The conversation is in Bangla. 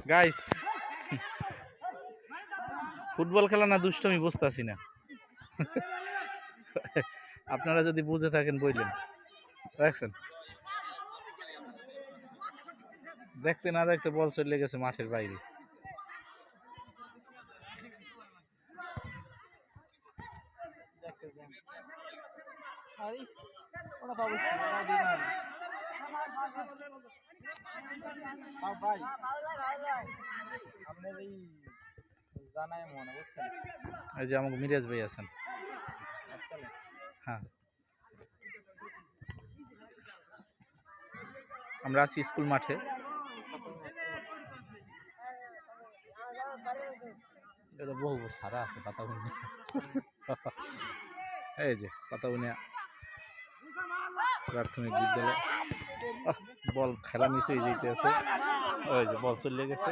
গাইস, ফুটবল খেলা না দুষ্টমি বুঝতেছি না। আপনারা যদি বুঝে থাকেন বললেন। দেখছেন, দেখতে না দেখতে বল চলে গেছে মাঠের বাইরে। এই যে আমাকে মিরাজ ভাই আছেন। হ্যাঁ, আমরা আছি স্কুল মাঠে। এটা বহু সারা আছে পাতাবুনিয়া। এই যে পাতাবুনিয়া প্রাথমিক বিদ্যালয়। বল খেলা মিস হয়ে যেতে আছে। ওই যে বল চলে গেছে।